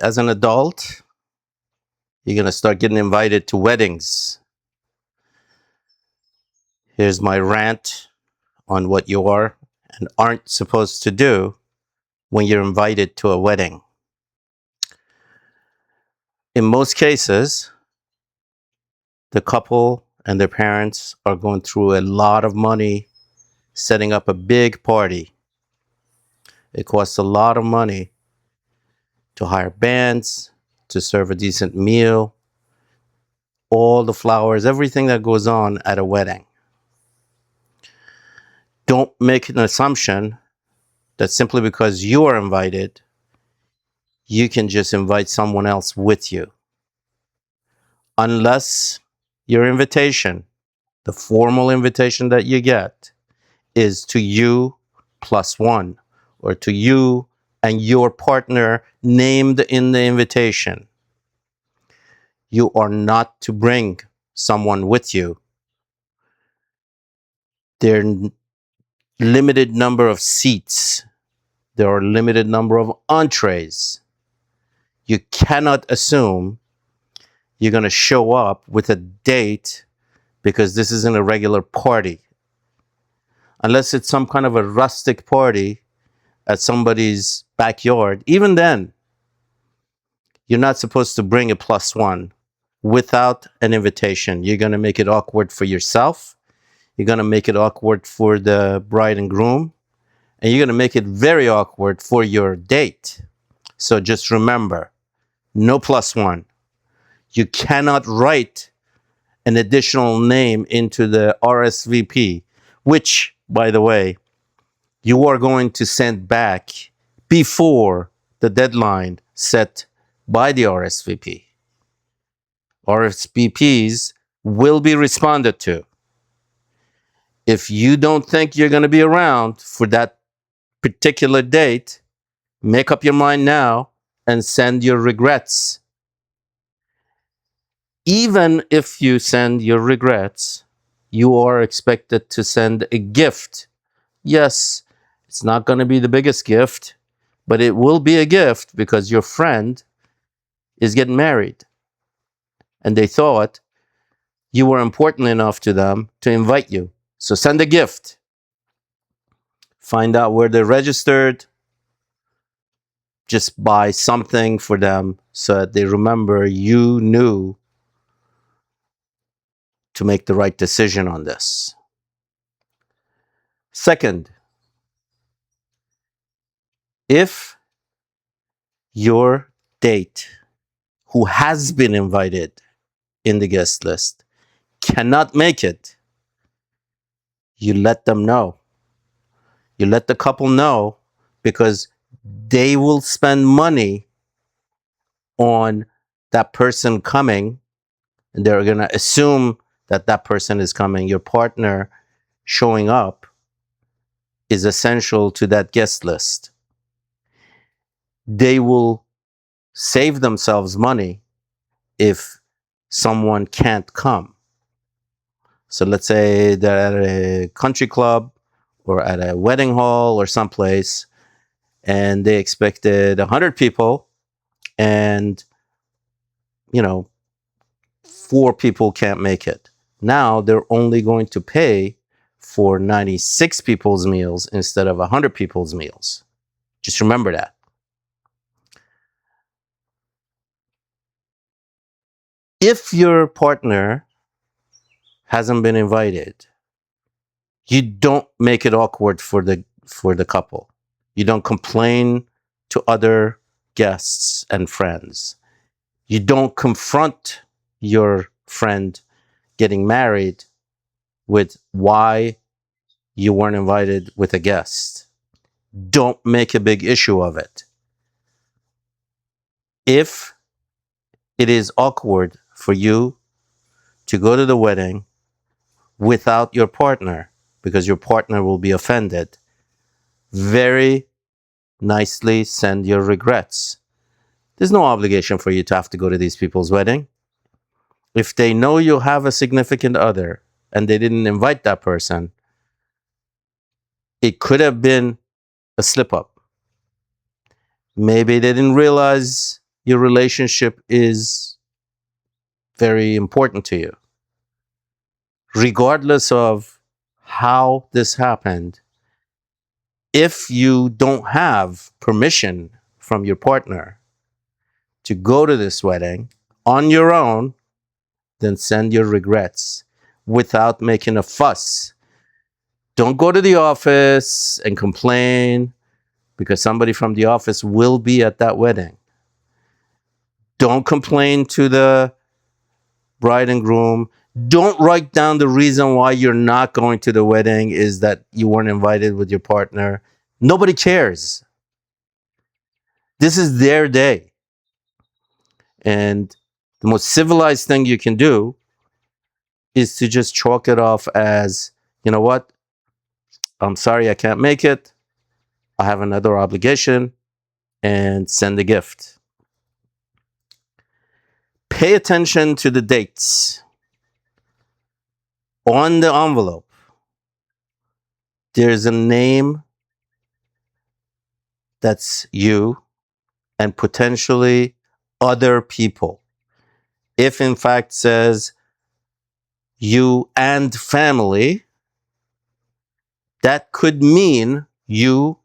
as an adult, you're going to start getting invited to weddings. Here's my rant on what you are and aren't supposed to do when you're invited to a wedding. In most cases, the couple and their parents are going through a lot of money setting up a big party. It costs a lot of money to hire bands, to serve a decent meal, all the flowers, everything that goes on at a wedding. Don't make an assumption that simply because you are invited, you can just invite someone else with you. Unless your invitation, the formal invitation that you get, is to you plus one, or to you and your partner named in the invitation. You are not to bring someone with you. There are limited number of seats. There are limited number of entrees. You cannot assume you're going to show up with a date because this isn't a regular party. Unless it's some kind of a rustic party at somebody's backyard. Even then, you're not supposed to bring a plus one without an invitation. You're going to make it awkward for yourself. You're going to make it awkward for the bride and groom. And you're going to make it very awkward for your date. So just remember, no plus one. You cannot write an additional name into the RSVP, which, by the way, you are going to send back before the deadline set by the RSVP. RSVPs will be responded to. If you don't think you're going to be around for that particular date, make up your mind now and send your regrets. Even if you send your regrets, you are expected to send a gift. Yes, it's not going to be the biggest gift, but it will be a gift because your friend is getting married. And they thought you were important enough to them to invite you. So send a gift. Find out where they're registered. Just buy something for them so that they remember you knew to make the right decision on this. Second, if your date who has been invited in the guest list cannot make it, you let them know. You let the couple know because they will spend money on that person coming, and they're going to assume that that person is coming. Your partner showing up is essential to that guest list. They will save themselves money if someone can't come. So let's say they're at a country club or at a wedding hall or someplace, and they expected 100 people, and 4 people can't make it. Now they're only going to pay for 96 people's meals instead of 100 people's meals. Just remember that. If your partner hasn't been invited, you don't make it awkward for the couple. You don't complain to other guests and friends. You don't confront your friend getting married with why you weren't invited with a guest. Don't make a big issue of it. If it is awkward for you to go to the wedding without your partner, because your partner will be offended, very nicely send your regrets. There's no obligation for you to have to go to these people's wedding. If they know you have a significant other and they didn't invite that person, it could have been a slip up. Maybe they didn't realize your relationship is very important to you. Regardless of how this happened, if you don't have permission from your partner to go to this wedding on your own, then send your regrets without making a fuss. Don't go to the office and complain because somebody from the office will be at that wedding. Don't complain to the bride and groom. Don't write down the reason why you're not going to the wedding is that you weren't invited with your partner. Nobody cares. This is their day. And the most civilized thing you can do is to just chalk it off as, you know what? I'm sorry I can't make it. I have another obligation, and send a gift. Pay attention to the dates. On the envelope, there's a name that's you and potentially other people. If in fact says you and family, that could mean you,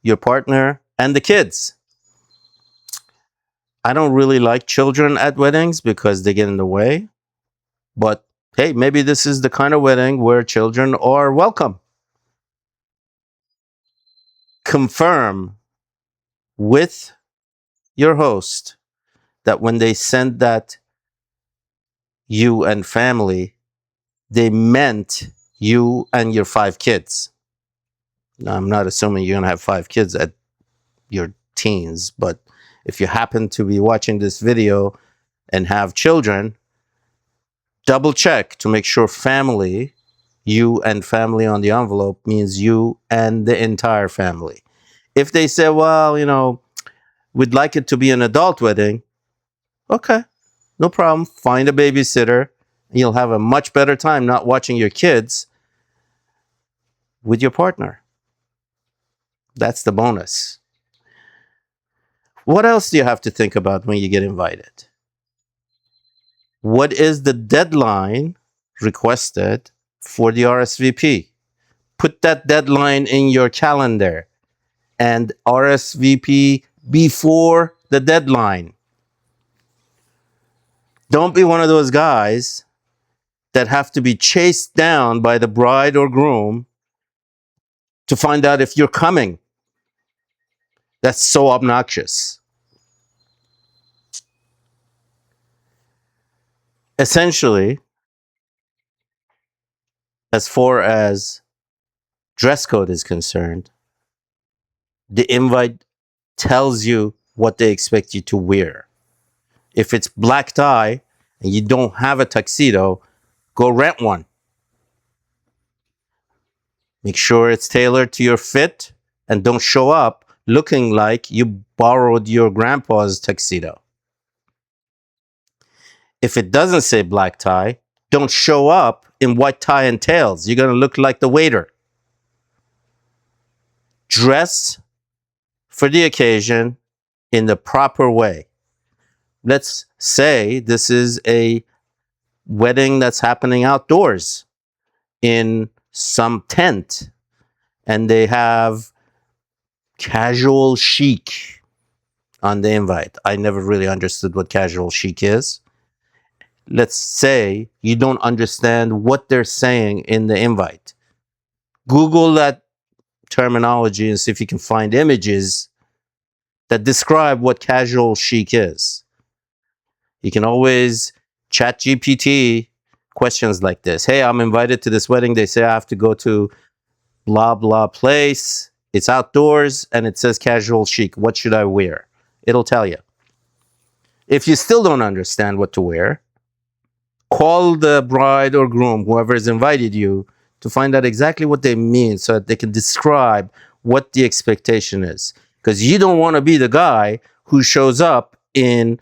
your partner, and the kids. I don't really like children at weddings because they get in the way. But hey, maybe this is the kind of wedding where children are welcome. Confirm with your host that when they sent that you and family, they meant you and your 5 kids. Now, I'm not assuming you're going to have 5 kids at your teens, but if you happen to be watching this video and have children, double check to make sure family, you and family on the envelope means you and the entire family. If they say, well, we'd like it to be an adult wedding, okay, no problem. Find a babysitter. And you'll have a much better time not watching your kids with your partner. That's the bonus. What else do you have to think about when you get invited? What is the deadline requested for the RSVP? Put that deadline in your calendar and RSVP before the deadline. Don't be one of those guys that have to be chased down by the bride or groom to find out if you're coming. That's so obnoxious. Essentially, as far as dress code is concerned, the invite tells you what they expect you to wear. If it's black tie and you don't have a tuxedo, go rent one. Make sure it's tailored to your fit and don't show up looking like you borrowed your grandpa's tuxedo. If it doesn't say black tie, don't show up in white tie and tails. You're going to look like the waiter. Dress for the occasion in the proper way. Let's say this is a wedding that's happening outdoors in some tent and they have casual chic on the invite. I never really understood what casual chic is. Let's say you don't understand what they're saying in the invite. Google that terminology and see if you can find images that describe what casual chic is. You can always chat GPT questions like this. Hey, I'm invited to this wedding. They say I have to go to blah, blah place. It's outdoors and it says casual chic. What should I wear? It'll tell you. If you still don't understand what to wear, call the bride or groom, whoever has invited you, to find out exactly what they mean so that they can describe what the expectation is. Because you don't want to be the guy who shows up in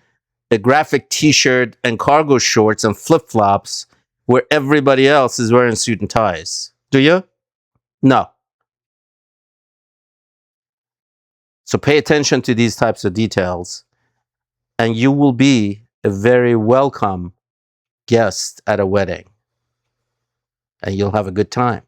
a graphic t-shirt and cargo shorts and flip-flops where everybody else is wearing suit and ties. Do you? No. So pay attention to these types of details and you will be a very welcome guest at a wedding, and you'll have a good time.